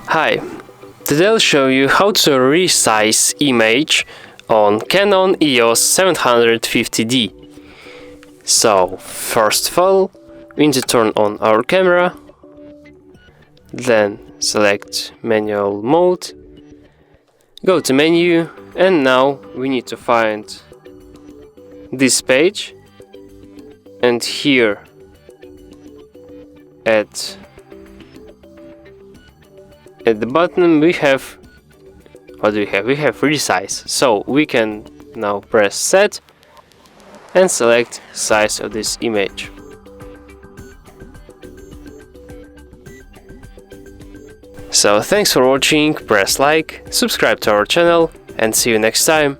Hi, today I'll show you how to resize image on Canon EOS 750D. So, first of all, we need to turn on our camera, then select manual mode, go to menu, and now we need to find this page, and here at the bottom we have, what do we have? We have resize. So we can now press set and select size of this image. So thanks for watching, press like, subscribe to our channel, and see you next time.